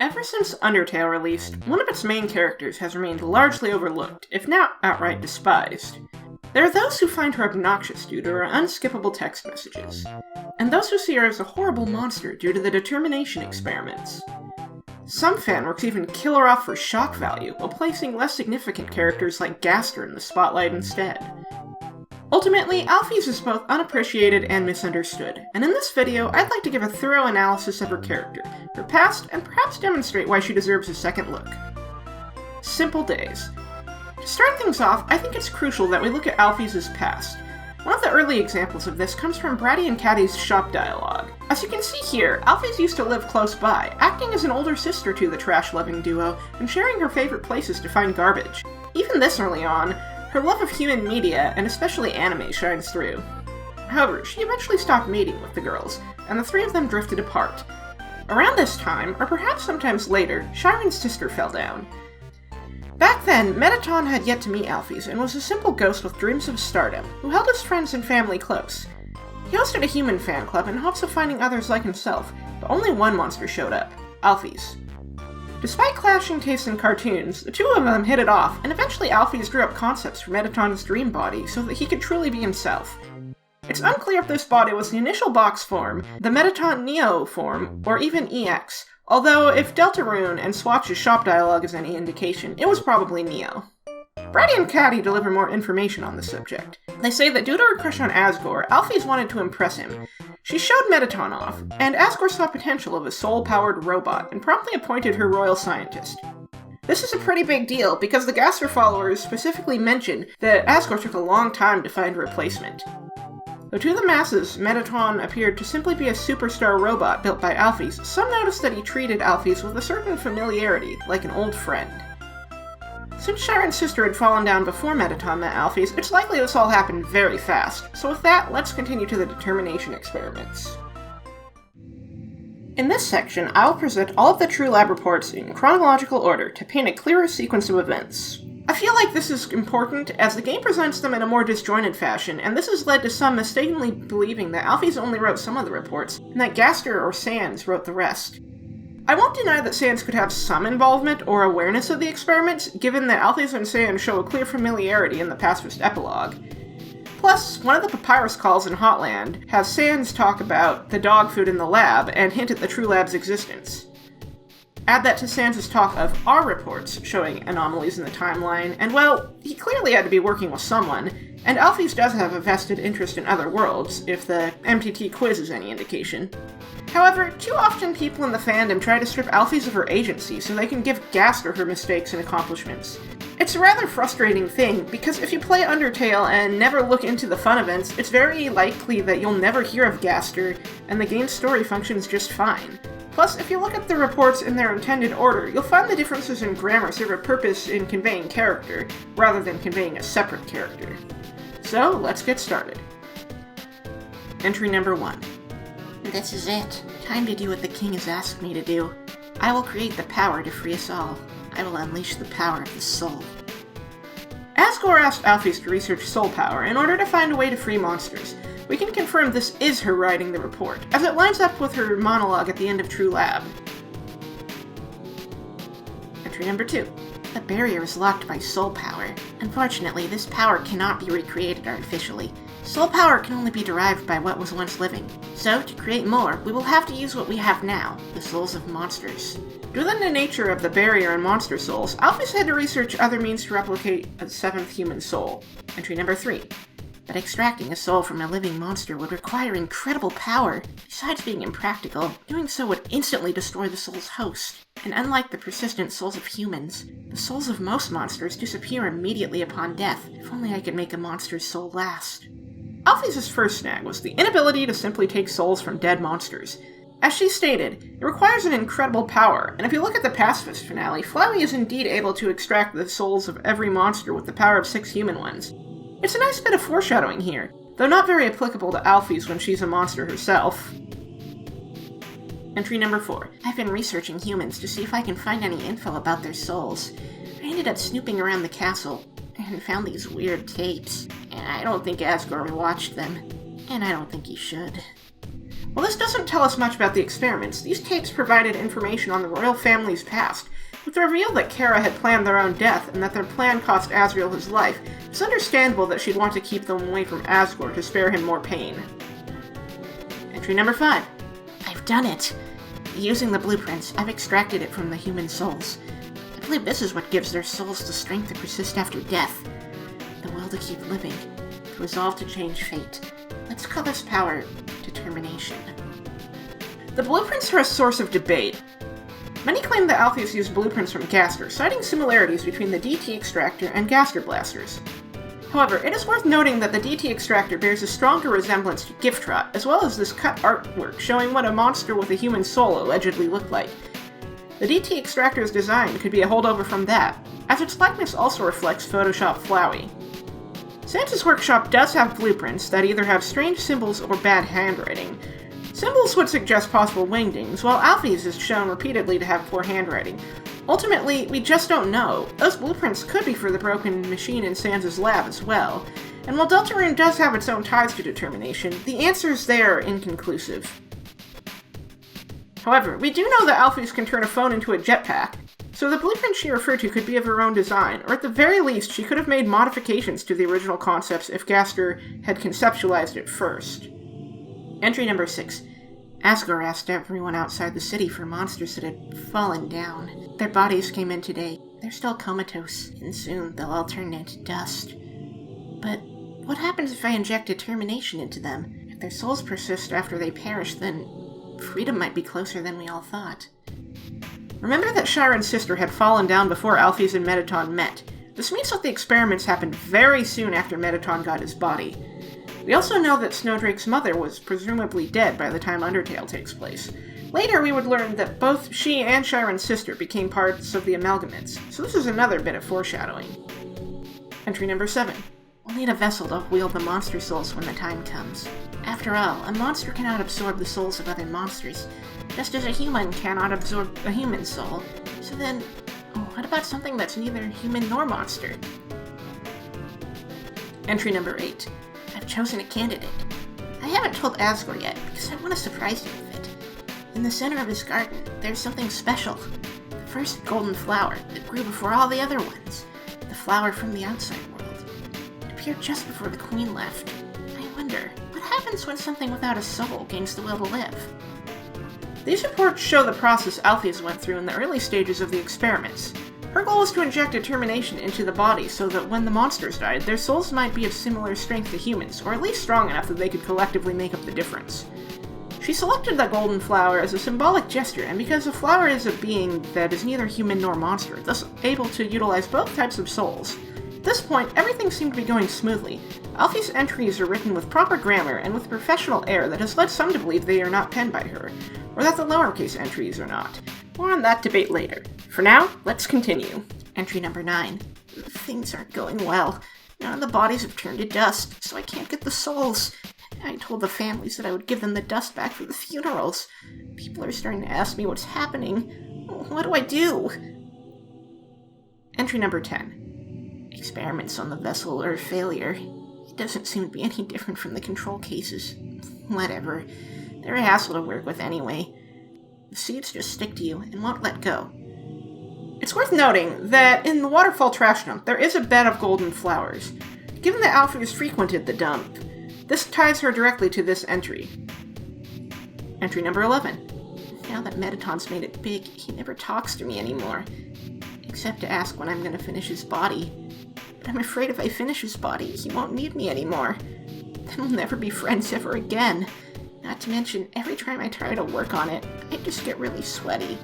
Ever since Undertale released, one of its main characters has remained largely overlooked, if not outright despised. There are those who find her obnoxious due to her unskippable text messages, and those who see her as a horrible monster due to the determination experiments. Some fanworks even kill her off for shock value, while placing less significant characters like Gaster in the spotlight instead. Ultimately, Alphys is both unappreciated and misunderstood, and in this video, I'd like to give a thorough analysis of her character, her past, and perhaps demonstrate why she deserves a second look. Simple days. To start things off, I think it's crucial that we look at Alphys' past. One of the early examples of this comes from Bratty and Caddy's shop dialogue. As you can see here, Alphys used to live close by, acting as an older sister to the trash-loving duo, and sharing her favorite places to find garbage. Even this early on, her love of human media, and especially anime, shines through. However, she eventually stopped mating with the girls, and the three of them drifted apart. Around this time, or perhaps sometimes later, Shiren's sister fell down. Back then, Metaton had yet to meet Alphys, and was a simple ghost with dreams of stardom, who held his friends and family close. He hosted a human fan club in hopes of finding others like himself, but only one monster showed up, Alphys. Despite clashing tastes in cartoons, the two of them hit it off, and eventually Alphys drew up concepts for Metaton's dream body so that he could truly be himself. It's unclear if this body was the initial box form, the Metaton Neo form, or even EX, although if Deltarune and Swatch's shop dialogue is any indication, it was probably Neo. Bratty and Caddy deliver more information on the subject. They say that due to her crush on Asgore, Alphys wanted to impress him. She showed Metaton off, and Asgore saw potential of a soul-powered robot and promptly appointed her royal scientist. This is a pretty big deal because the Gaster followers specifically mention that Asgore took a long time to find a replacement. Though to the masses, Metaton appeared to simply be a superstar robot built by Alphys, some noticed that he treated Alphys with a certain familiarity, like an old friend. Since Shiren's sister had fallen down before Metaton met Alphys, it's likely this all happened very fast, so with that, let's continue to the determination experiments. In this section, I'll present all of the True Lab reports in chronological order to paint a clearer sequence of events. I feel like this is important, as the game presents them in a more disjointed fashion, and this has led to some mistakenly believing that Alphys only wrote some of the reports, and that Gaster or Sans wrote the rest. I won't deny that Sans could have some involvement or awareness of the experiments, given that Alphys and Sans show a clear familiarity in the pacifist epilogue. Plus, one of the papyrus calls in Hotland has Sans talk about the dog food in the lab and hint at the True Lab's existence. Add that to Sans' talk of our reports showing anomalies in the timeline, and well, he clearly had to be working with someone, and Alphys does have a vested interest in other worlds, if the MTT quiz is any indication. However, too often people in the fandom try to strip Alphys of her agency so they can give Gaster her mistakes and accomplishments. It's a rather frustrating thing, because if you play Undertale and never look into the fun events, it's very likely that you'll never hear of Gaster, and the game's story functions just fine. Plus, if you look at the reports in their intended order, you'll find the differences in grammar serve a purpose in conveying character, rather than conveying a separate character. So, let's get started. Entry number 1. This is it. Time to do what the king has asked me to do. I will create the power to free us all. I will unleash the power of the soul. Asgore asked Alphys to research soul power in order to find a way to free monsters. We can confirm this is her writing the report, as it lines up with her monologue at the end of True Lab. Entry number 2. The barrier is locked by soul power. Unfortunately, this power cannot be recreated artificially. Soul power can only be derived by what was once living. So, to create more, we will have to use what we have now, the souls of monsters. Due to the nature of the barrier and monster souls, Alphys had to research other means to replicate a 7th human soul. Entry number 3. But extracting a soul from a living monster would require incredible power. Besides being impractical, doing so would instantly destroy the soul's host. And unlike the persistent souls of humans, the souls of most monsters disappear immediately upon death. If only I could make a monster's soul last. Alphys' first snag was the inability to simply take souls from dead monsters. As she stated, it requires an incredible power, and if you look at the pacifist finale, Flowey is indeed able to extract the souls of every monster with the power of 6 human ones. It's a nice bit of foreshadowing here, though not very applicable to Alphys when she's a monster herself. Entry number 4. I've been researching humans to see if I can find any info about their souls. I ended up snooping around the castle, and found these weird tapes, and I don't think Asgore watched them, and I don't think he should. While this doesn't tell us much about the experiments, these tapes provided information on the royal family's past, which revealed that Kara had planned their own death and that their plan cost Asriel his life. It's understandable that she'd want to keep them away from Asgore to spare him more pain. Entry number 5. I've done it. Using the blueprints, I've extracted it from the human souls. I believe this is what gives their souls the strength to persist after death. The will to keep living. The resolve to change fate. Let's call this power determination. The blueprints are a source of debate. Many claim that Alphys used blueprints from Gaster, citing similarities between the DT extractor and Gaster blasters. However, it is worth noting that the DT extractor bears a stronger resemblance to Giftrot, as well as this cut artwork showing what a monster with a human soul allegedly looked like. The DT extractor's design could be a holdover from that, as its likeness also reflects Photoshop Flowey. Sans' workshop does have blueprints that either have strange symbols or bad handwriting. Symbols would suggest possible wingdings, while Alphys is shown repeatedly to have poor handwriting. Ultimately, we just don't know. Those blueprints could be for the broken machine in Sans' lab as well. And while Deltarune does have its own ties to determination, the answers there are inconclusive. However, we do know that Alphys can turn a phone into a jetpack, so the blueprint she referred to could be of her own design, or at the very least she could have made modifications to the original concepts if Gaster had conceptualized it first. Entry number 6. Asgore asked everyone outside the city for monsters that had fallen down. Their bodies came in today. They're still comatose, and soon they'll all turn into dust. But what happens if I inject determination into them? If their souls persist after they perish, then freedom might be closer than we all thought. Remember that Chiron's sister had fallen down before Alphys and Mettaton met. This means that the experiments happened very soon after Mettaton got his body. We also know that Snowdrake's mother was presumably dead by the time Undertale takes place. Later, we would learn that both she and Chiron's sister became parts of the Amalgamates, so this is another bit of foreshadowing. Entry number 7. We'll need a vessel to wield the monster souls when the time comes. After all, a monster cannot absorb the souls of other monsters, just as a human cannot absorb a human soul. So then, what about something that's neither human nor monster? Entry number 8. I've chosen a candidate. I haven't told Asgore yet, because I want to surprise him with it. In the center of his garden, there's something special. The first golden flower that grew before all the other ones. The flower from the outside world. It appeared just before the Queen left. I wonder, what happens when something without a soul gains the will to live? These reports show the process Alphys went through in the early stages of the experiments. Her goal was to inject determination into the body so that when the monsters died, their souls might be of similar strength to humans, or at least strong enough that they could collectively make up the difference. She selected the golden flower as a symbolic gesture, and because a flower is a being that is neither human nor monster, thus able to utilize both types of souls. At this point, everything seemed to be going smoothly. Alphys' entries are written with proper grammar and with a professional air that has led some to believe they are not penned by her, or that the lowercase entries are not. More on that debate later. For now, let's continue. Entry number 9. Things aren't going well. None of the bodies have turned to dust, so I can't get the souls. I told the families that I would give them the dust back for the funerals. People are starting to ask me what's happening. What do I do? Entry number 10. Experiments on the vessel are a failure. It doesn't seem to be any different from the control cases. Whatever. They're a hassle to work with anyway. The seeds just stick to you and won't let go. It's worth noting that in the waterfall trash dump, there is a bed of golden flowers. Given that Alphys frequented the dump, this ties her directly to this entry. Entry number 11. Now that Mettaton's made it big, he never talks to me anymore. Except to ask when I'm going to finish his body. But I'm afraid if I finish his body, he won't need me anymore. Then we'll never be friends ever again. Not to mention, every time I try to work on it, I just get really sweaty.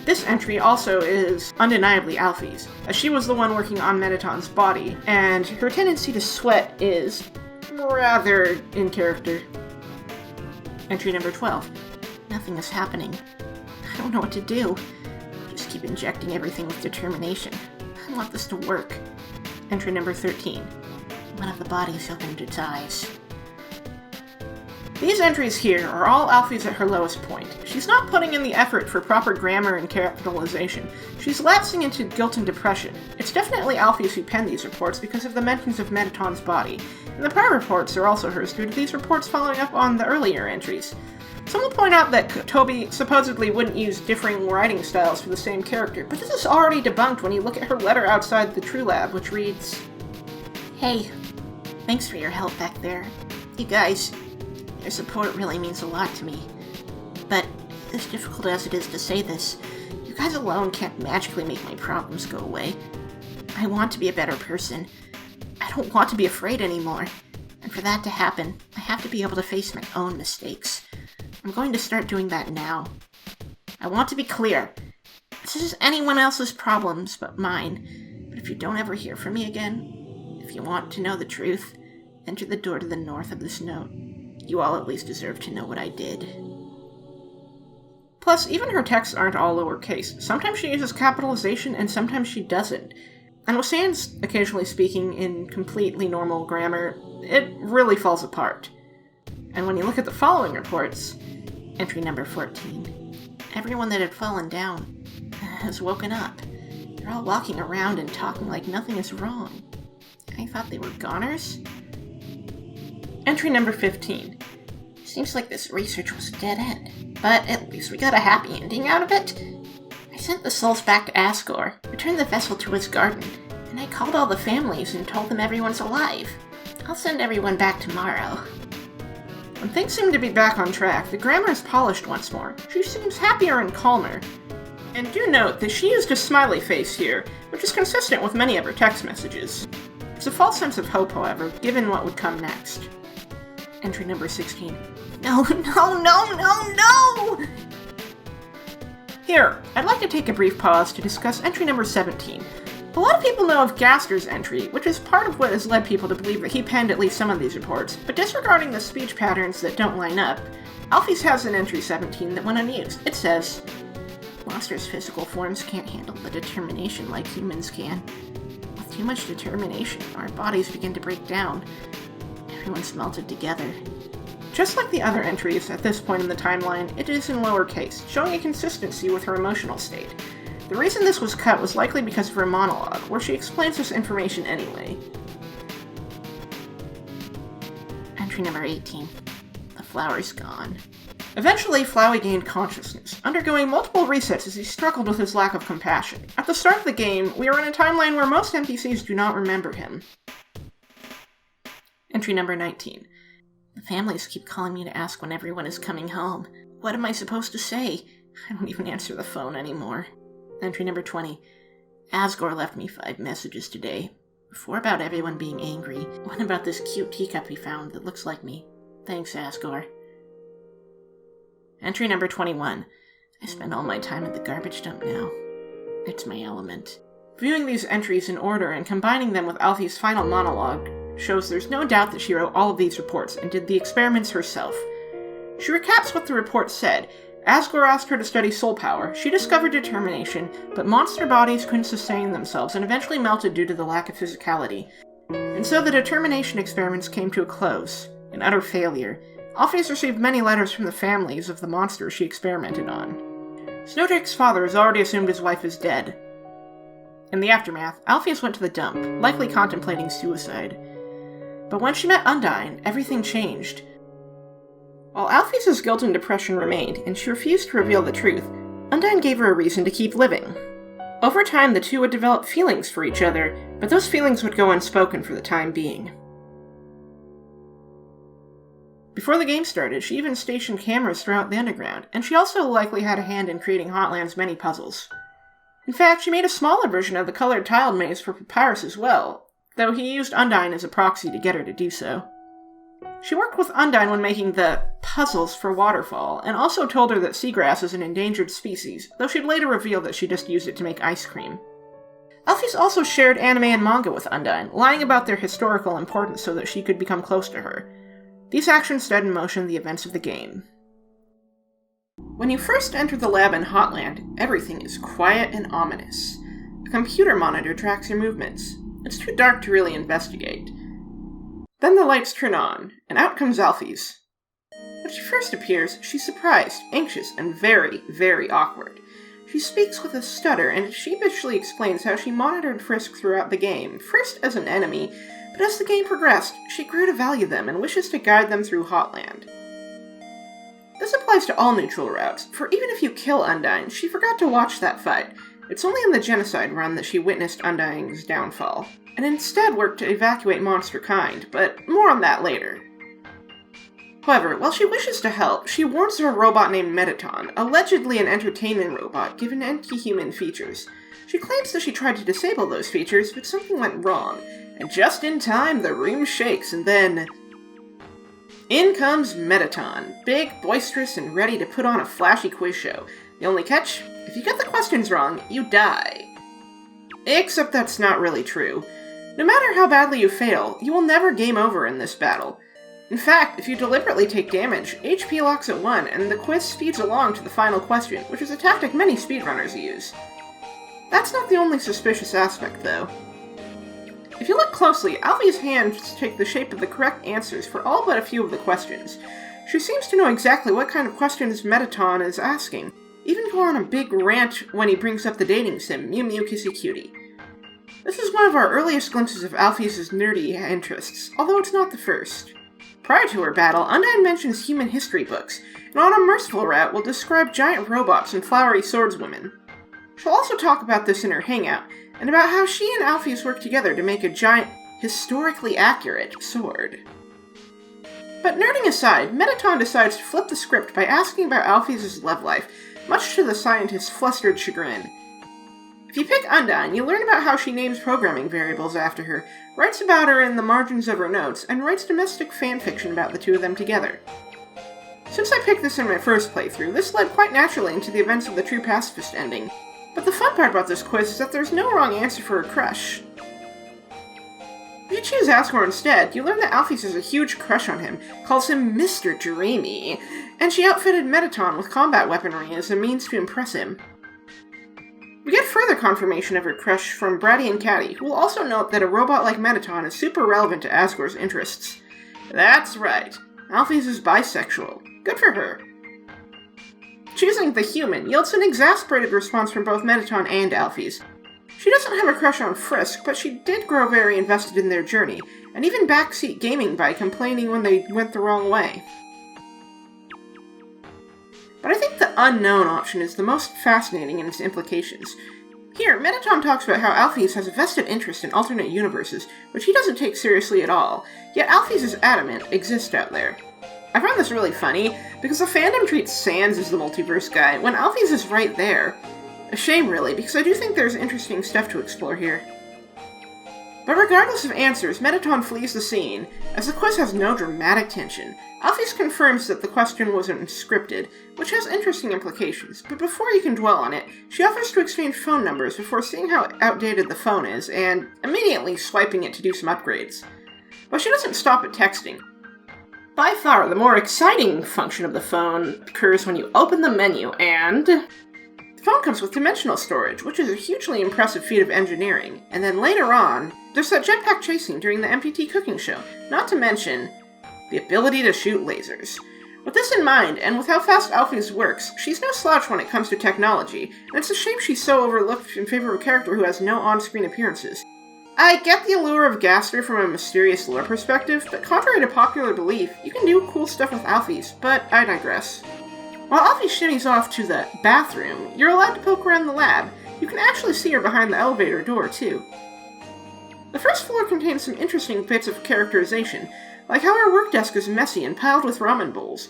This entry also is undeniably Alphys, as she was the one working on Mettaton's body, and her tendency to sweat is rather in character. Entry number 12. Nothing is happening. I don't know what to do. Just keep injecting everything with determination. I want this to work. Entry number 13. One of the bodies opened its eyes. These entries here are all Alphys at her lowest point. She's not putting in the effort for proper grammar and capitalization. She's lapsing into guilt and depression. It's definitely Alphys who penned these reports because of the mentions of Mettaton's body, and the prior reports are also hers due to these reports following up on the earlier entries. Some will point out that Toby supposedly wouldn't use differing writing styles for the same character, but this is already debunked when you look at her letter outside the True Lab, which reads, Hey, thanks for your help back there. You guys, your support really means a lot to me. But as difficult as it is to say this, you guys alone can't magically make my problems go away. I want to be a better person. I don't want to be afraid anymore. And for that to happen, I have to be able to face my own mistakes. I'm going to start doing that now. I want to be clear. This is anyone else's problems but mine. But if you don't ever hear from me again, if you want to know the truth, enter the door to the north of this note. You all at least deserve to know what I did. Plus, even her texts aren't all lowercase. Sometimes she uses capitalization and sometimes she doesn't. And with Sans occasionally speaking in completely normal grammar, it really falls apart. And when you look at the following reports, entry number 14, everyone that had fallen down has woken up. They're all walking around and talking like nothing is wrong. I thought they were goners? Entry number 15. Seems like this research was a dead end, but at least we got a happy ending out of it. I sent the souls back to Asgore, returned the vessel to his garden, and I called all the families and told them everyone's alive. I'll send everyone back tomorrow. When things seem to be back on track, the grammar is polished once more. She seems happier and calmer. And do note that she used a smiley face here, which is consistent with many of her text messages. It's a false sense of hope, however, given what would come next. Entry number 16. No! Here, I'd like to take a brief pause to discuss entry number 17. A lot of people know of Gaster's entry, which is part of what has led people to believe that he penned at least some of these reports, but disregarding the speech patterns that don't line up, Alphys has an entry 17 that went unused. It says, Monsters' physical forms can't handle the determination like humans can. With too much determination, our bodies begin to break down. Everyone's melted together. Just like the other entries at this point in the timeline, it is in lowercase, showing a consistency with her emotional state. The reason this was cut was likely because of her monologue, where she explains this information anyway. Entry number 18. The flower's gone. Eventually, Flowey gained consciousness, undergoing multiple resets as he struggled with his lack of compassion. At the start of the game, we are in a timeline where most NPCs do not remember him. Entry number 19. The families keep calling me to ask when everyone is coming home. What am I supposed to say? I don't even answer the phone anymore. Entry number 20. Asgore left me 5 messages today. 4 about everyone being angry. 1 about this cute teacup he found that looks like me. Thanks, Asgore. Entry number 21. I spend all my time at the garbage dump now. It's my element. Viewing these entries in order and combining them with Alphys' final monologue shows there's no doubt that she wrote all of these reports and did the experiments herself. She recaps what the report said. Asgore asked her to study soul power. She discovered determination, but monster bodies couldn't sustain themselves and eventually melted due to the lack of physicality. And so the determination experiments came to a close, an utter failure. Alphys received many letters from the families of the monsters she experimented on. Snowdrake's father has already assumed his wife is dead. In the aftermath, Alphys went to the dump, likely contemplating suicide. But when she met Undyne, everything changed. While Alphys' guilt and depression remained, and she refused to reveal the truth, Undyne gave her a reason to keep living. Over time, the two would develop feelings for each other, but those feelings would go unspoken for the time being. Before the game started, she even stationed cameras throughout the underground, and she also likely had a hand in creating Hotland's many puzzles. In fact, she made a smaller version of the colored tiled maze for Papyrus as well, though he used Undyne as a proxy to get her to do so. She worked with Undyne when making the puzzles for Waterfall, and also told her that seagrass is an endangered species, though she'd later reveal that she just used it to make ice cream. Alphys also shared anime and manga with Undyne, lying about their historical importance so that she could become close to her. These actions set in motion the events of the game. When you first enter the lab in Hotland, everything is quiet and ominous. A computer monitor tracks your movements. It's too dark to really investigate. Then the lights turn on, and out comes Alphys. When she first appears, she's surprised, anxious, and very, very awkward. She speaks with a stutter and sheepishly explains how she monitored Frisk throughout the game, first as an enemy, but as the game progressed, she grew to value them and wishes to guide them through Hotland. This applies to all neutral routes, for even if you kill Undyne, she forgot to watch that fight. It's only in the genocide run that she witnessed Undyne's downfall, and instead worked to evacuate monster kind, but more on that later. However, while she wishes to help, she warns of a robot named Metaton, allegedly an entertainment robot given anti-human features. She claims that she tried to disable those features, but something went wrong, and just in time, the room shakes, and then... in comes Metaton, big, boisterous, and ready to put on a flashy quiz show. The only catch? If you get the questions wrong, you die. Except that's not really true. No matter how badly you fail, you will never game over in this battle. In fact, if you deliberately take damage, HP locks at 1, and the quiz speeds along to the final question, which is a tactic many speedrunners use. That's not the only suspicious aspect, though. If you look closely, Alphys' hands take the shape of the correct answers for all but a few of the questions. She seems to know exactly what kind of questions Metaton is asking, even go on a big rant when he brings up the dating sim, Mew Mew Kissy Cutie. This is one of our earliest glimpses of Alphys' nerdy interests, although it's not the first. Prior to her battle, Undyne mentions human history books, and on a merciful route will describe giant robots and flowery swordswomen. She'll also talk about this in her hangout, and about how she and Alphys work together to make a giant, historically accurate sword. But nerding aside, Metaton decides to flip the script by asking about Alphys' love life, much to the scientist's flustered chagrin. If you pick Undyne, you learn about how she names programming variables after her, writes about her in the margins of her notes, and writes domestic fanfiction about the two of them together. Since I picked this in my first playthrough, this led quite naturally into the events of the True Pacifist ending, but the fun part about this quiz is that there's no wrong answer for her crush. If you choose Asgore instead, you learn that Alphys has a huge crush on him, calls him Mr. Dreamy, and she outfitted Metaton with combat weaponry as a means to impress him. We get further confirmation of her crush from Bratty and Catty, who will also note that a robot like Metaton is super relevant to Asgore's interests. That's right, Alphys is bisexual. Good for her. Choosing the human yields an exasperated response from both Metaton and Alphys. She doesn't have a crush on Frisk, but she did grow very invested in their journey, and even backseat gaming by complaining when they went the wrong way. But I think the unknown option is the most fascinating in its implications. Here, Metaton talks about how Alphys has a vested interest in alternate universes, which he doesn't take seriously at all, yet Alphys is adamant exist out there. I found this really funny, because the fandom treats Sans as the multiverse guy, when Alphys is right there. A shame, really, because I do think there's interesting stuff to explore here. But regardless of answers, Metaton flees the scene, as the quiz has no dramatic tension. Alphys confirms that the question wasn't scripted, which has interesting implications, but before you can dwell on it, she offers to exchange phone numbers before seeing how outdated the phone is, and immediately swiping it to do some upgrades. But she doesn't stop at texting. By far, the more exciting function of the phone occurs when you open the menu, and... the phone comes with dimensional storage, which is a hugely impressive feat of engineering, and then later on, there's that jetpack chasing during the MTT cooking show, not to mention the ability to shoot lasers. With this in mind, and with how fast Alphys works, she's no slouch when it comes to technology, and it's a shame she's so overlooked in favor of a character who has no on-screen appearances. I get the allure of Gaster from a mysterious lore perspective, but contrary to popular belief, you can do cool stuff with Alphys, but I digress. While Alphys shimmies off to the bathroom, you're allowed to poke around the lab. You can actually see her behind the elevator door, too. The first floor contains some interesting bits of characterization, like how her work desk is messy and piled with ramen bowls,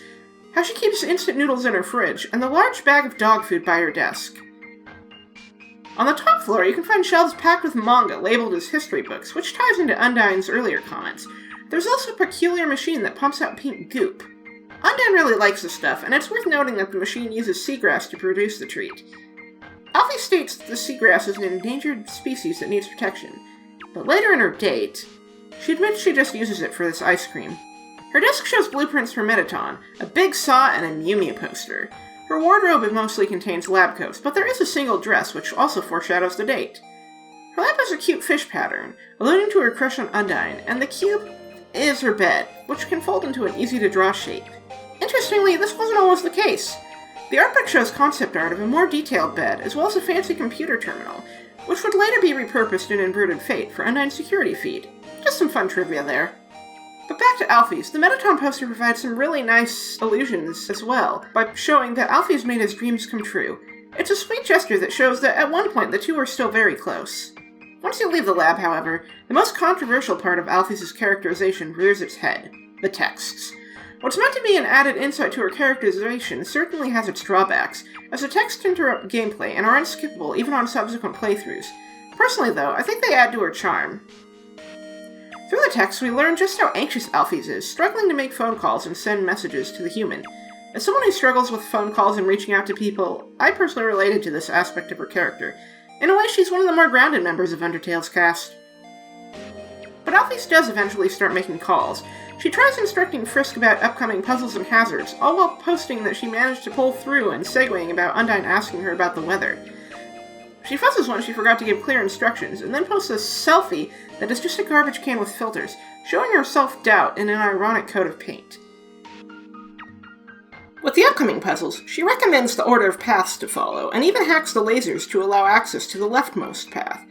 how she keeps instant noodles in her fridge, and the large bag of dog food by her desk. On the top floor, you can find shelves packed with manga labeled as history books, which ties into Undyne's earlier comments. There's also a peculiar machine that pumps out pink goop. Undyne really likes this stuff, and it's worth noting that the machine uses seagrass to produce the treat. Alphys states that the seagrass is an endangered species that needs protection, but later in her date, she admits she just uses it for this ice cream. Her desk shows blueprints for Metaton, a big saw, and a Mew Mew poster. Her wardrobe mostly contains lab coats, but there is a single dress which also foreshadows the date. Her lamp has a cute fish pattern, alluding to her crush on Undyne, and the cube is her bed, which can fold into an easy-to-draw shape. Interestingly, this wasn't always the case. The art book shows concept art of a more detailed bed, as well as a fancy computer terminal, which would later be repurposed in Inverted Fate for Undyne's security feed. Just some fun trivia there. But back to Alphys, the Mettaton poster provides some really nice illusions as well, by showing that Alphys made his dreams come true. It's a sweet gesture that shows that at one point the two are still very close. Once you leave the lab, however, the most controversial part of Alphys' characterization rears its head: the texts. What's meant to be an added insight to her characterization certainly has its drawbacks, as the texts interrupt gameplay and are unskippable even on subsequent playthroughs. Personally, though, I think they add to her charm. Through the text, we learn just how anxious Alphys is, struggling to make phone calls and send messages to the human. As someone who struggles with phone calls and reaching out to people, I personally related to this aspect of her character. In a way, she's one of the more grounded members of Undertale's cast. But Alphys does eventually start making calls. She tries instructing Frisk about upcoming puzzles and hazards, all while posting that she managed to pull through and segueing about Undyne asking her about the weather. She fusses when she forgot to give clear instructions, and then posts a selfie that is just a garbage can with filters, showing her self-doubt in an ironic coat of paint. With the upcoming puzzles, she recommends the order of paths to follow, and even hacks the lasers to allow access to the leftmost path.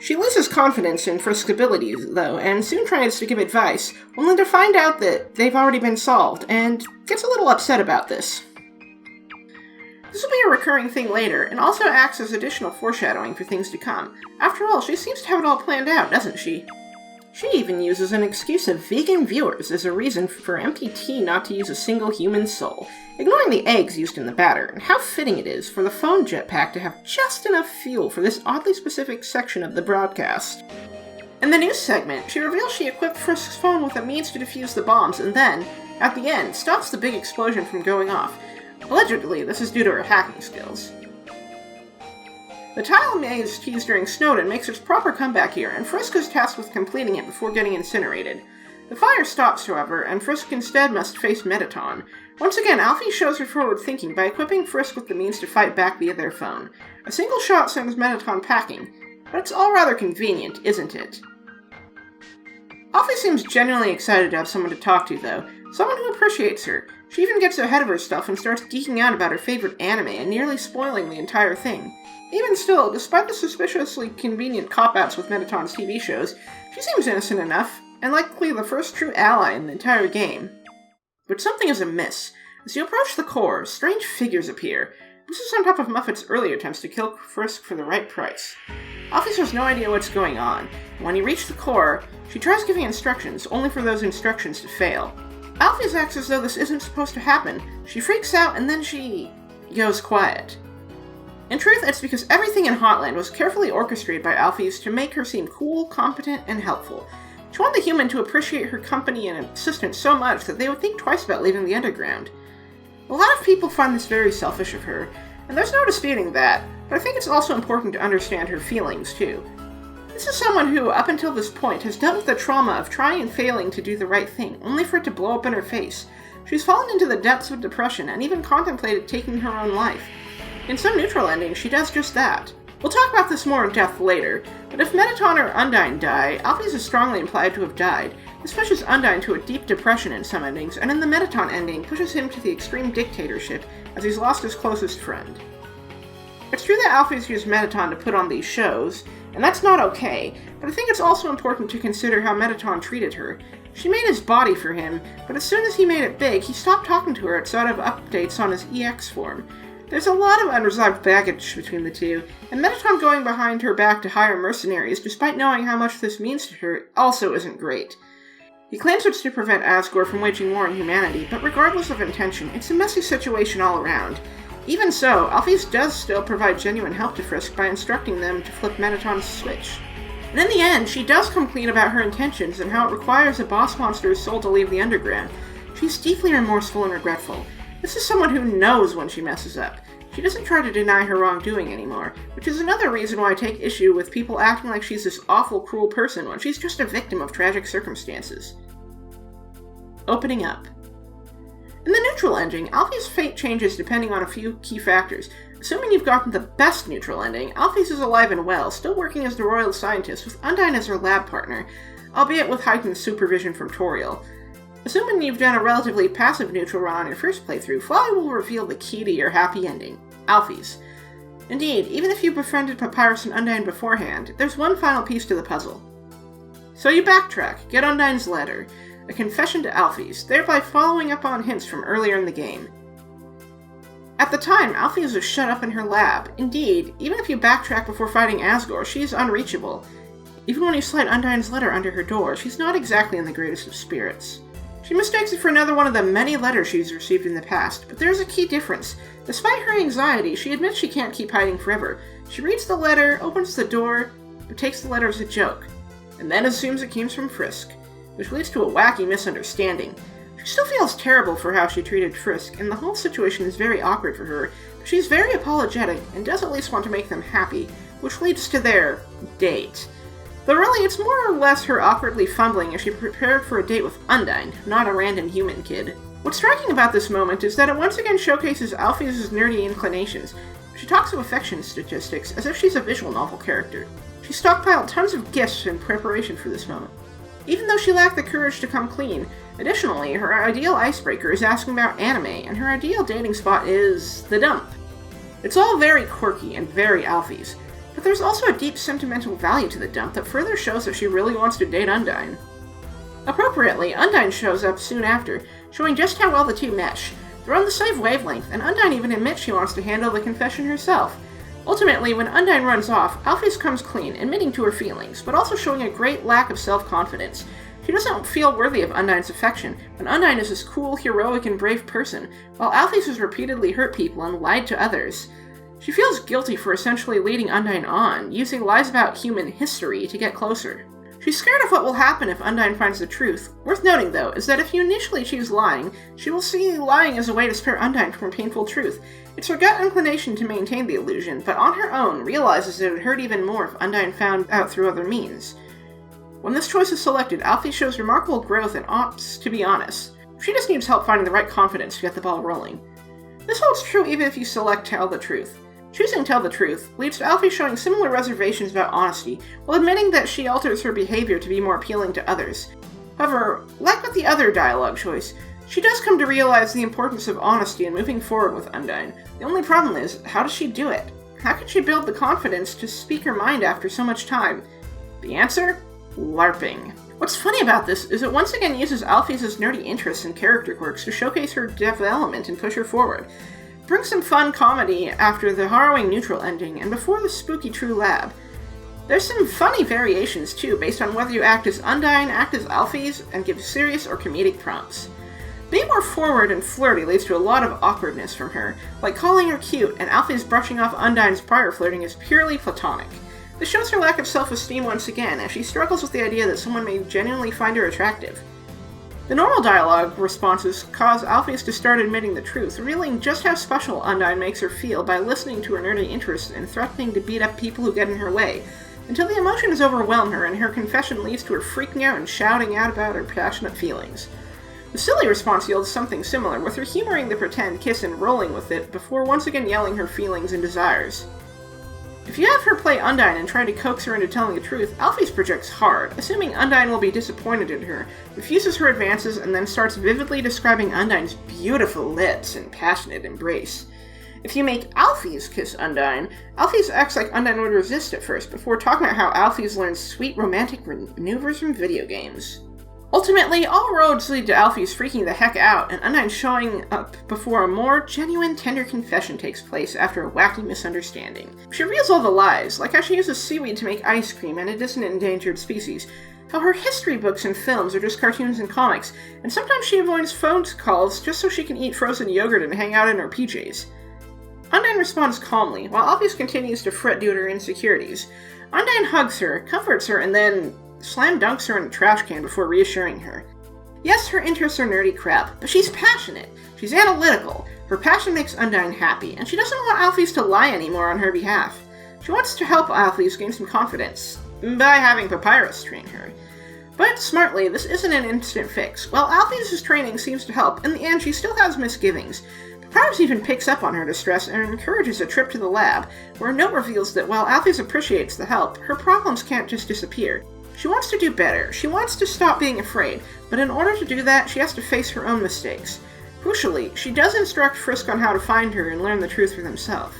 She loses confidence in Frisk's abilities, though, and soon tries to give advice, only to find out that they've already been solved, and gets a little upset about this. This will be a recurring thing later, and also acts as additional foreshadowing for things to come. After all, she seems to have it all planned out, doesn't she? She even uses an excuse of vegan viewers as a reason for MPT not to use a single human soul, ignoring the eggs used in the batter, and how fitting it is for the phone jetpack to have just enough fuel for this oddly specific section of the broadcast. In the news segment, she reveals she equipped Frisk's phone with a means to defuse the bombs, and then, at the end, stops the big explosion from going off. Allegedly, this is due to her hacking skills. The tile maze teased during Snowden makes its proper comeback here, and Frisk is tasked with completing it before getting incinerated. The fire stops, however, and Frisk instead must face Mettaton. Once again, Alphys shows her forward thinking by equipping Frisk with the means to fight back via their phone. A single shot sends Mettaton packing, but it's all rather convenient, isn't it? Alphys seems genuinely excited to have someone to talk to, though. Someone who appreciates her. She even gets ahead of herself and starts geeking out about her favorite anime and nearly spoiling the entire thing. Even still, despite the suspiciously convenient cop-outs with Mettaton's TV shows, she seems innocent enough, and likely the first true ally in the entire game. But something is amiss. As you approach the core, strange figures appear. This is on top of Muffet's earlier attempts to kill Frisk for the right price. Alphys has no idea what's going on, and when you reach the core, she tries giving instructions, only for those instructions to fail. Alphys acts as though this isn't supposed to happen. She freaks out, and then she goes quiet. In truth, it's because everything in Hotland was carefully orchestrated by Alphys to make her seem cool, competent, and helpful. She wanted the human to appreciate her company and assistance so much that they would think twice about leaving the underground. A lot of people find this very selfish of her, and there's no disputing that, but I think it's also important to understand her feelings, too. This is someone who, up until this point, has dealt with the trauma of trying and failing to do the right thing, only for it to blow up in her face. She's fallen into the depths of depression and even contemplated taking her own life. In some neutral endings, she does just that. We'll talk about this more in depth later, but if Mettaton or Undyne die, Alphys is strongly implied to have died. This pushes Undyne to a deep depression in some endings, and in the Mettaton ending, pushes him to the extreme dictatorship, as he's lost his closest friend. It's true that Alphys used Mettaton to put on these shows, and that's not okay, but I think it's also important to consider how Mettaton treated her. She made his body for him, but as soon as he made it big, he stopped talking to her outside of updates on his EX form. There's a lot of unresolved baggage between the two, and Mettaton going behind her back to hire mercenaries, despite knowing how much this means to her, also isn't great. He claims it's to prevent Asgore from waging war on humanity, but regardless of intention, it's a messy situation all around. Even so, Alphys does still provide genuine help to Frisk by instructing them to flip Mettaton's switch. And in the end, she does come clean about her intentions and how it requires a boss monster's soul to leave the underground. She's deeply remorseful and regretful. This is someone who knows when she messes up. She doesn't try to deny her wrongdoing anymore, which is another reason why I take issue with people acting like she's this awful, cruel person when she's just a victim of tragic circumstances. Opening up. In the neutral ending, Alphys' fate changes depending on a few key factors. Assuming you've gotten the best neutral ending, Alphys is alive and well, still working as the royal scientist with Undyne as her lab partner, albeit with heightened supervision from Toriel. Assuming you've done a relatively passive neutral run on your first playthrough, Fly will reveal the key to your happy ending: Alphys. Indeed, even if you befriended Papyrus and Undyne beforehand, there's one final piece to the puzzle. So you backtrack, get Undyne's letter. a confession to Alphys, thereby following up on hints from earlier in the game. At the time, Alphys was shut up in her lab. Indeed, even if you backtrack before fighting Asgore, she is unreachable. Even when you slide Undyne's letter under her door, she's not exactly in the greatest of spirits. She mistakes it for another one of the many letters she's received in the past, but there's a key difference. Despite her anxiety, she admits she can't keep hiding forever. She reads the letter, opens the door, but takes the letter as a joke, and then assumes it came from Frisk, which leads to a wacky misunderstanding. She still feels terrible for how she treated Frisk, and the whole situation is very awkward for her, but she's very apologetic and does at least want to make them happy, which leads to their date. Though really, it's more or less her awkwardly fumbling as she prepared for a date with Undyne, not a random human kid. What's striking about this moment is that it once again showcases Alphys' nerdy inclinations. She talks of affection statistics as if she's a visual novel character. She stockpiled tons of gifts in preparation for this moment. Even though she lacked the courage to come clean, additionally, her ideal icebreaker is asking about anime, and her ideal dating spot is the dump. It's all very quirky and very Alphys, but there's also a deep sentimental value to the dump that further shows that she really wants to date Undyne. Appropriately, Undyne shows up soon after, showing just how well the two mesh. They're on the same wavelength, and Undyne even admits she wants to handle the confession herself. Ultimately, when Undyne runs off, Alphys comes clean, admitting to her feelings, but also showing a great lack of self-confidence. She doesn't feel worthy of Undyne's affection, when Undyne is this cool, heroic, and brave person, while Alphys has repeatedly hurt people and lied to others. She feels guilty for essentially leading Undyne on, using lies about human history to get closer. She's scared of what will happen if Undyne finds the truth. Worth noting, though, is that if you initially choose lying, she will see lying as a way to spare Undyne from painful truth. It's her gut inclination to maintain the illusion, but on her own realizes it would hurt even more if Undyne found out through other means. When this choice is selected, Alphys shows remarkable growth and opts to be honest. She just needs help finding the right confidence to get the ball rolling. This holds true even if you select Tell the Truth. Choosing Tell the Truth leads to Alphys showing similar reservations about honesty, while admitting that she alters her behavior to be more appealing to others. However, like with the other dialogue choice, she does come to realize the importance of honesty in moving forward with Undyne. The only problem is, how does she do it? How can she build the confidence to speak her mind after so much time? The answer? LARPing. What's funny about this is it once again uses Alphys' nerdy interests and character quirks to showcase her development and push her forward. Bring some fun comedy after the harrowing neutral ending and before the spooky true lab. There's some funny variations too, based on whether you act as Undyne, act as Alphys, and give serious or comedic prompts. Being more forward and flirty leads to a lot of awkwardness from her, like calling her cute and Alphys brushing off Undyne's prior flirting as purely platonic. This shows her lack of self-esteem once again, as she struggles with the idea that someone may genuinely find her attractive. The normal dialogue responses cause Alphys to start admitting the truth, revealing just how special Undyne makes her feel by listening to her nerdy interests and threatening to beat up people who get in her way, until the emotions overwhelm her and her confession leads to her freaking out and shouting out about her passionate feelings. The silly response yields something similar, with her humoring the pretend kiss and rolling with it before once again yelling her feelings and desires. If you have her play Undyne and try to coax her into telling the truth, Alphys projects hard, assuming Undyne will be disappointed in her, refuses her advances, and then starts vividly describing Undyne's beautiful lips and passionate embrace. If you make Alphys kiss Undyne, Alphys acts like Undyne would resist at first, before talking about how Alphys learns sweet romantic maneuvers from video games. Ultimately, all roads lead to Alphys freaking the heck out, and Undyne showing up before a more genuine, tender confession takes place after a wacky misunderstanding. She reveals all the lies, like how she uses seaweed to make ice cream and it isn't an endangered species, how her history books and films are just cartoons and comics, and sometimes she avoids phone calls just so she can eat frozen yogurt and hang out in her PJs. Undyne responds calmly, while Alphys continues to fret due to her insecurities. Undyne hugs her, comforts her, and then slam dunks her in a trash can before reassuring her. Yes, her interests are nerdy crap, but she's passionate. She's analytical. Her passion makes Undyne happy, and she doesn't want Alphys to lie anymore on her behalf. She wants to help Alphys gain some confidence by having Papyrus train her. But smartly, this isn't an instant fix. While Alphys' training seems to help, in the end she still has misgivings. Papyrus even picks up on her distress and encourages a trip to the lab, where a note reveals that while Alphys appreciates the help, her problems can't just disappear. She wants to do better. She wants to stop being afraid, but in order to do that, she has to face her own mistakes. Crucially, she does instruct Frisk on how to find her and learn the truth for himself.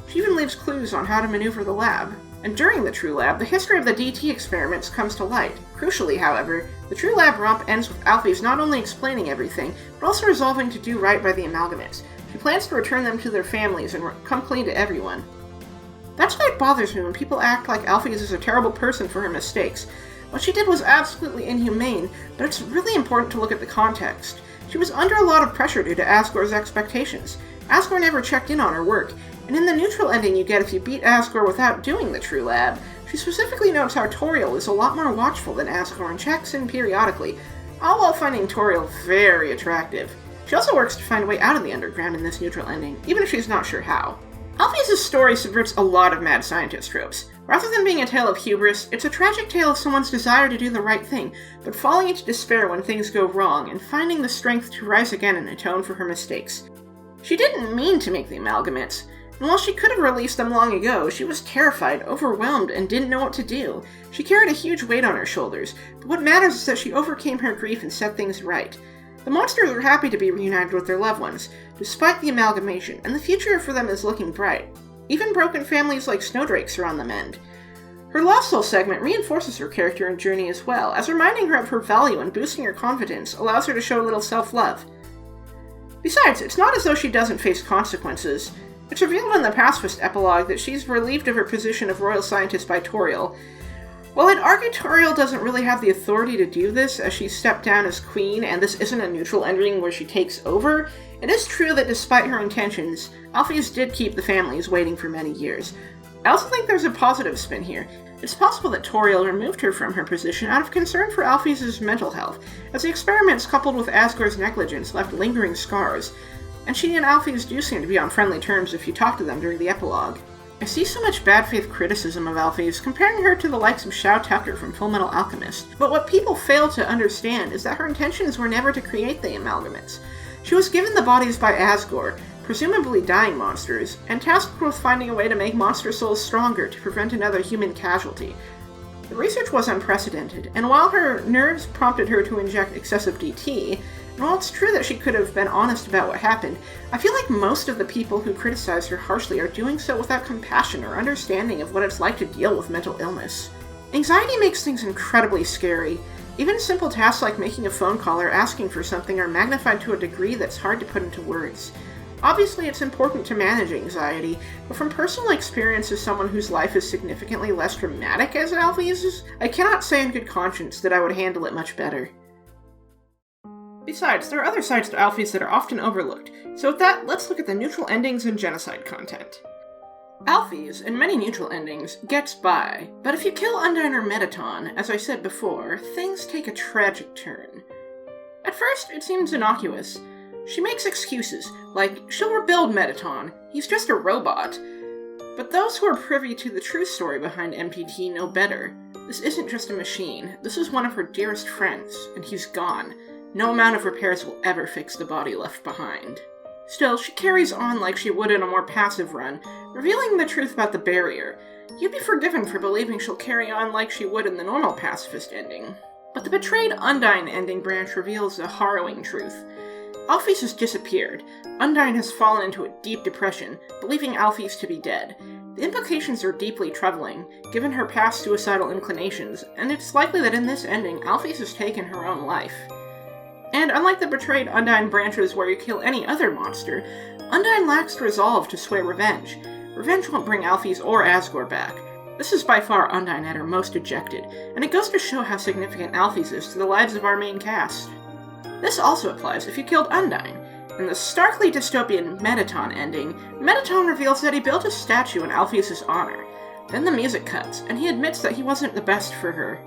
She even leaves clues on how to maneuver the lab. And during the True Lab, the history of the DT experiments comes to light. Crucially, however, The True Lab romp ends with Alphys not only explaining everything, but also resolving to do right by the amalgamates. She plans to return them to their families and come clean to everyone. That's why it bothers me when people act like Alphys is a terrible person for her mistakes. What she did was absolutely inhumane, but it's really important to look at the context. She was under a lot of pressure due to Asgore's expectations. Asgore never checked in on her work, and in the neutral ending you get if you beat Asgore without doing the True Lab, she specifically notes how Toriel is a lot more watchful than Asgore and checks in periodically, all while finding Toriel very attractive. She also works to find a way out of the underground in this neutral ending, even if she's not sure how. Alphys' story subverts a lot of mad scientist tropes. Rather than being a tale of hubris, it's a tragic tale of someone's desire to do the right thing, but falling into despair when things go wrong, and finding the strength to rise again and atone for her mistakes. She didn't mean to make the amalgamates, and while she could have released them long ago, she was terrified, overwhelmed, and didn't know what to do. She carried a huge weight on her shoulders, but what matters is that she overcame her grief and set things right. The monsters are happy to be reunited with their loved ones, despite the amalgamation, and the future for them is looking bright. Even broken families like Snowdrake's are on the mend. Her Lost Soul segment reinforces her character and journey as well, as reminding her of her value and boosting her confidence allows her to show a little self-love. Besides, it's not as though she doesn't face consequences. It's revealed in the pacifist epilogue that she's relieved of her position of royal scientist by Toriel. While I'd argue Toriel doesn't really have the authority to do this, as she's stepped down as queen, and this isn't a neutral ending where she takes over, it is true that despite her intentions, Alphys did keep the families waiting for many years. I also think there's a positive spin here. It's possible that Toriel removed her from her position out of concern for Alphys' mental health, as the experiments coupled with Asgore's negligence left lingering scars, and she and Alphys do seem to be on friendly terms if you talk to them during the epilogue. I see so much bad faith criticism of Alphys, comparing her to the likes of Shao Tucker from Fullmetal Alchemist, but what people fail to understand is that her intentions were never to create the amalgamates. She was given the bodies by Asgore, presumably dying monsters, and tasked with finding a way to make monster souls stronger to prevent another human casualty. The research was unprecedented, and while her nerves prompted her to inject excessive DT, and while it's true that she could have been honest about what happened, I feel like most of the people who criticize her harshly are doing so without compassion or understanding of what it's like to deal with mental illness. Anxiety makes things incredibly scary. Even simple tasks like making a phone call or asking for something are magnified to a degree that's hard to put into words. Obviously, it's important to manage anxiety, but from personal experience as someone whose life is significantly less dramatic as Alphys', I cannot say in good conscience that I would handle it much better. Besides, there are other sides to Alphys that are often overlooked, so with that, let's look at the neutral endings and genocide content. Alphys, in many neutral endings, gets by, but if you kill Undyne or Metaton, as I said before, things take a tragic turn. At first, it seems innocuous. She makes excuses, like, she'll rebuild Metaton, he's just a robot. But those who are privy to the true story behind MTT know better. This isn't just a machine, this is one of her dearest friends, and he's gone. No amount of repairs will ever fix the body left behind. Still, she carries on like she would in a more passive run, revealing the truth about the barrier. You'd be forgiven for believing she'll carry on like she would in the normal pacifist ending. But the betrayed Undyne ending branch reveals a harrowing truth. Alphys has disappeared. Undyne has fallen into a deep depression, believing Alphys to be dead. The implications are deeply troubling, given her past suicidal inclinations, and it's likely that in this ending, Alphys has taken her own life. And unlike the betrayed Undyne branches where you kill any other monster, Undyne lacks resolve to sway revenge. Revenge won't bring Alphys or Asgore back. This is by far Undyne at her most dejected, and it goes to show how significant Alphys is to the lives of our main cast. This also applies if you killed Undyne. In the starkly dystopian Metaton ending, Metaton reveals that he built a statue in Alphys' honor. Then the music cuts, and he admits that he wasn't the best for her.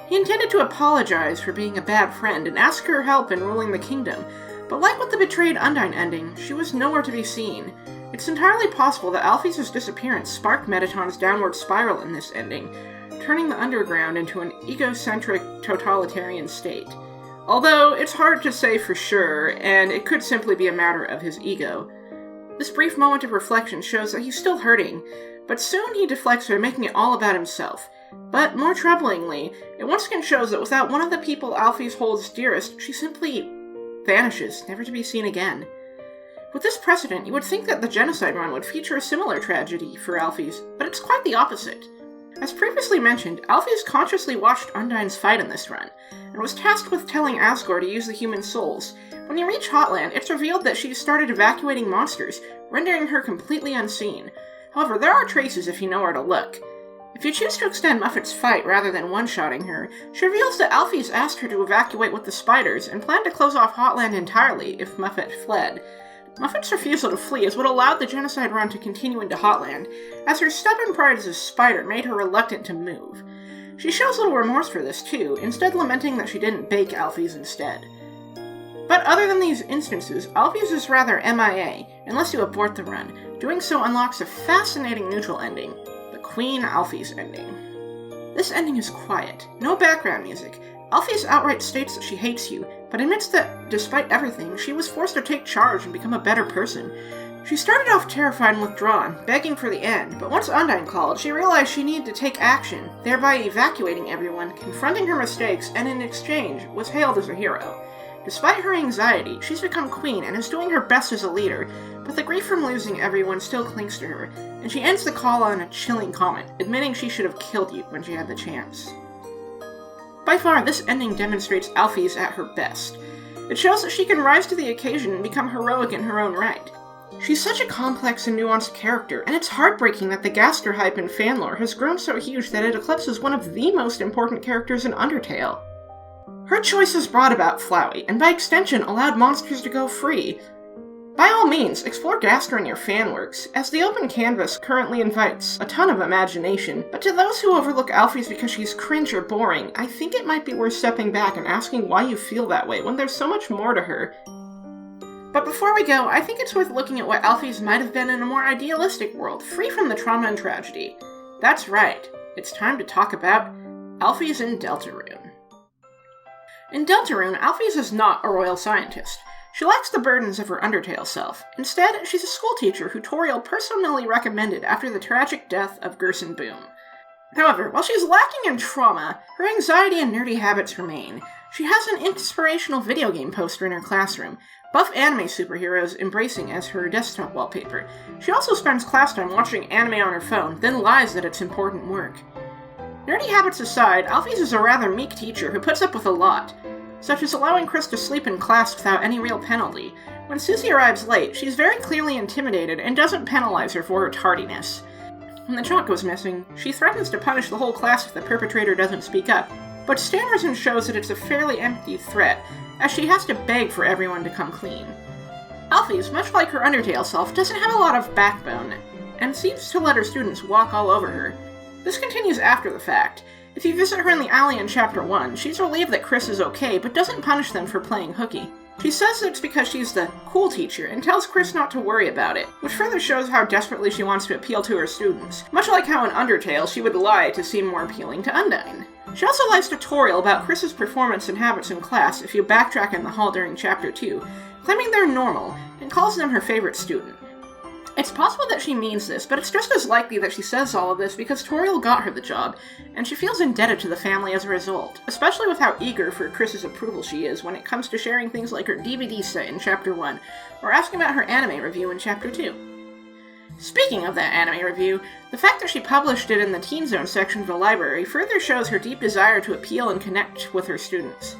He intended to apologize for being a bad friend and ask her help in ruling the kingdom, but like with the betrayed Undyne ending, she was nowhere to be seen. It's entirely possible that Alphys' disappearance sparked Metaton's downward spiral in this ending, turning the underground into an egocentric, totalitarian state. Although, it's hard to say for sure, and it could simply be a matter of his ego. This brief moment of reflection shows that he's still hurting, but soon he deflects by making it all about himself. But, more troublingly, it once again shows that without one of the people Alphys holds dearest, she simply vanishes, never to be seen again. With this precedent, you would think that the genocide run would feature a similar tragedy for Alphys, but it's quite the opposite. As previously mentioned, Alphys consciously watched Undyne's fight in this run, and was tasked with telling Asgore to use the human souls. When you reach Hotland, it's revealed that she's started evacuating monsters, rendering her completely unseen. However, there are traces if you know where to look. If you choose to extend Muffet's fight rather than one-shotting her, she reveals that Alphys asked her to evacuate with the spiders and planned to close off Hotland entirely if Muffet fled. Muffet's refusal to flee is what allowed the genocide run to continue into Hotland, as her stubborn pride as a spider made her reluctant to move. She shows little remorse for this too, instead lamenting that she didn't bake Alphys instead. But other than these instances, Alphys is rather MIA, unless you abort the run. Doing so unlocks a fascinating neutral ending, the Queen Alphys ending. This ending is quiet, no background music. Alphys outright states that she hates you, but admits that, despite everything, she was forced to take charge and become a better person. She started off terrified and withdrawn, begging for the end, but once Undyne called, she realized she needed to take action, thereby evacuating everyone, confronting her mistakes, and in exchange, was hailed as a hero. Despite her anxiety, she's become queen and is doing her best as a leader, but the grief from losing everyone still clings to her, and she ends the call on a chilling comment, admitting she should have killed you when she had the chance. By far, this ending demonstrates Alphys at her best. It shows that she can rise to the occasion and become heroic in her own right. She's such a complex and nuanced character, and it's heartbreaking that the Gaster hype in fanlore has grown so huge that it eclipses one of the most important characters in Undertale. Her choices brought about Flowey, and by extension allowed monsters to go free. By all means, explore Gaster in your fanworks, as the open canvas currently invites a ton of imagination, but to those who overlook Alphys because she's cringe or boring, I think it might be worth stepping back and asking why you feel that way when there's so much more to her. But before we go, I think it's worth looking at what Alphys might have been in a more idealistic world, free from the trauma and tragedy. That's right, it's time to talk about Alphys in Deltarune. In Deltarune, Alphys is not a royal scientist. She lacks the burdens of her Undertale self. Instead, she's a schoolteacher who Toriel personally recommended after the tragic death of Gerson Boom. However, while she's lacking in trauma, her anxiety and nerdy habits remain. She has an inspirational video game poster in her classroom, buff anime superheroes embracing as her desktop wallpaper. She also spends class time watching anime on her phone, then lies that it's important work. Nerdy habits aside, Alphys is a rather meek teacher who puts up with a lot, such as allowing Chris to sleep in class without any real penalty. When Susie arrives late, she's very clearly intimidated and doesn't penalize her for her tardiness. When the chalk goes missing, she threatens to punish the whole class if the perpetrator doesn't speak up, but Stannerson shows that it's a fairly empty threat, as she has to beg for everyone to come clean. Alphys, much like her Undertale self, doesn't have a lot of backbone, and seems to let her students walk all over her. This continues after the fact. If you visit her in the alley in Chapter 1, she's relieved that Chris is okay, but doesn't punish them for playing hooky. She says it's because she's the cool teacher, and tells Chris not to worry about it, which further shows how desperately she wants to appeal to her students, much like how in Undertale she would lie to seem more appealing to Undyne. She also lies to Toriel about Chris's performance and habits in class if you backtrack in the hall during Chapter 2, claiming they're normal, and calls them her favorite student. It's possible that she means this, but it's just as likely that she says all of this because Toriel got her the job, and she feels indebted to the family as a result, especially with how eager for Chris's approval she is when it comes to sharing things like her DVD set in Chapter 1, or asking about her anime review in Chapter 2. Speaking of that anime review, the fact that she published it in the Teen Zone section of the library further shows her deep desire to appeal and connect with her students.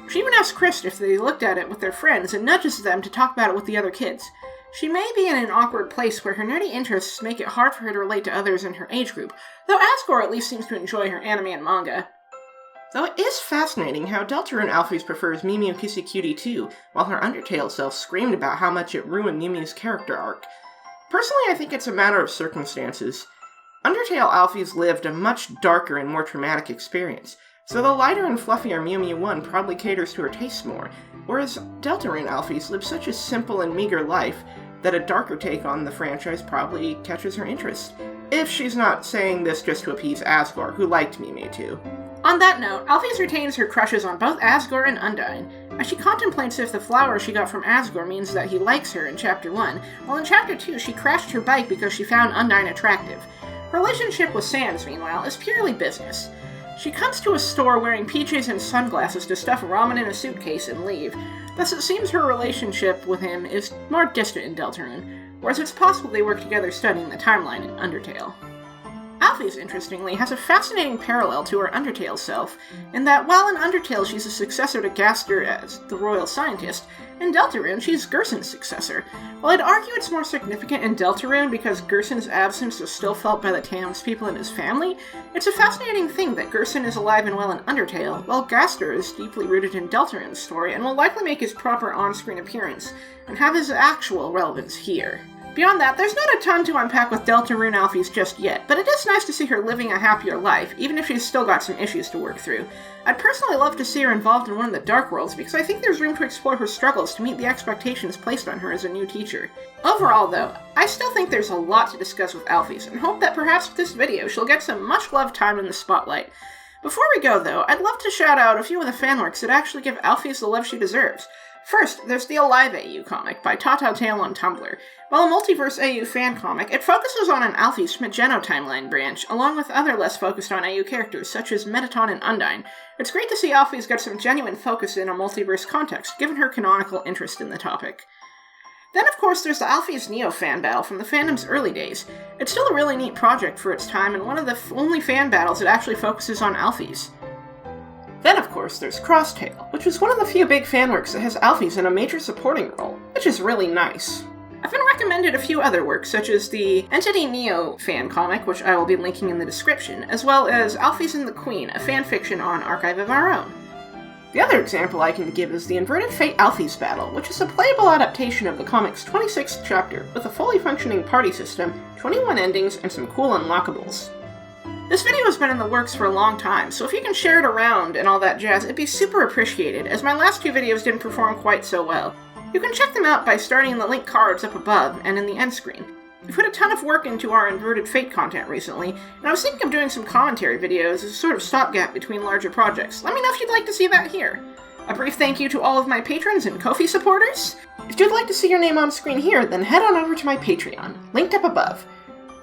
She even asks Chris if they looked at it with their friends and nudges them to talk about it with the other kids. She may be in an awkward place where her nerdy interests make it hard for her to relate to others in her age group, though Asgore at least seems to enjoy her anime and manga. Though it is fascinating how Deltarune Alphys prefers Mew Mew Kissy Cutie 2, while her Undertale self screamed about how much it ruined Mew Mew's character arc. Personally, I think it's a matter of circumstances. Undertale Alphys lived a much darker and more traumatic experience, so the lighter and fluffier Mew Mew 1 probably caters to her tastes more, whereas Deltarune Alphys lived such a simple and meager life that a darker take on the franchise probably catches her interest. If she's not saying this just to appease Asgore, who liked Mew Mew too. On that note, Alphys retains her crushes on both Asgore and Undyne, as she contemplates if the flower she got from Asgore means that he likes her in Chapter 1, while in Chapter 2 she crashed her bike because she found Undyne attractive. Her relationship with Sans, meanwhile, is purely business. She comes to a store wearing PJs and sunglasses to stuff ramen in a suitcase and leave, thus it seems her relationship with him is more distant in Deltarune, whereas it's possible they work together studying the timeline in Undertale. Alphys, interestingly, has a fascinating parallel to her Undertale self, in that while in Undertale she's a successor to Gaster as the royal scientist, in Deltarune she's Gerson's successor. While I'd argue it's more significant in Deltarune because Gerson's absence is still felt by the townspeople and his family, it's a fascinating thing that Gerson is alive and well in Undertale, while Gaster is deeply rooted in Deltarune's story and will likely make his proper on-screen appearance, and have his actual relevance here. Beyond that, there's not a ton to unpack with Deltarune Alphys just yet, but it is nice to see her living a happier life, even if she's still got some issues to work through. I'd personally love to see her involved in one of the Dark Worlds, because I think there's room to explore her struggles to meet the expectations placed on her as a new teacher. Overall, though, I still think there's a lot to discuss with Alphys, and hope that perhaps with this video she'll get some much-loved time in the spotlight. Before we go, though, I'd love to shout out a few of the fanworks that actually give Alphys the love she deserves. First, there's the Alive AU comic by Tale on Tumblr. While a Multiverse AU fan comic, it focuses on an Alphys Schmidt-Geno timeline branch, along with other less focused on AU characters such as Metaton and Undyne. It's great to see Alphys got some genuine focus in a multiverse context, given her canonical interest in the topic. Then, of course, there's the Alphys Neo fan battle from the fandom's early days. It's still a really neat project for its time, and one of the only fan battles that actually focuses on Alphys. Then, of course, there's Crosstale, which is one of the few big fanworks that has Alphys in a major supporting role, which is really nice. I've been recommended a few other works, such as the Entity Neo fan comic, which I will be linking in the description, as well as Alphys and the Queen, a fanfiction on Archive of Our Own. The other example I can give is the Inverted Fate Alphys Battle, which is a playable adaptation of the comic's 26th chapter, with a fully functioning party system, 21 endings, and some cool unlockables. This video has been in the works for a long time, so if you can share it around and all that jazz, it'd be super appreciated, as my last two videos didn't perform quite so well. You can check them out by starting in the link cards up above and in the end screen. We've put a ton of work into our Inverted Fate content recently, and I was thinking of doing some commentary videos as a sort of stopgap between larger projects. Let me know if you'd like to see that here. A brief thank you to all of my patrons and Ko-fi supporters. If you'd like to see your name on screen here, then head on over to my Patreon, linked up above.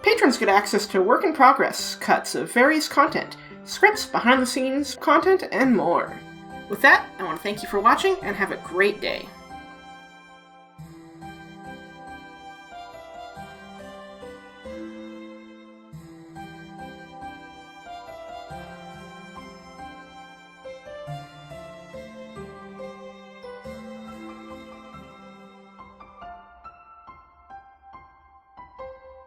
Patrons get access to work-in-progress cuts of various content, scripts, behind-the-scenes content, and more. With that, I want to thank you for watching, and have a great day.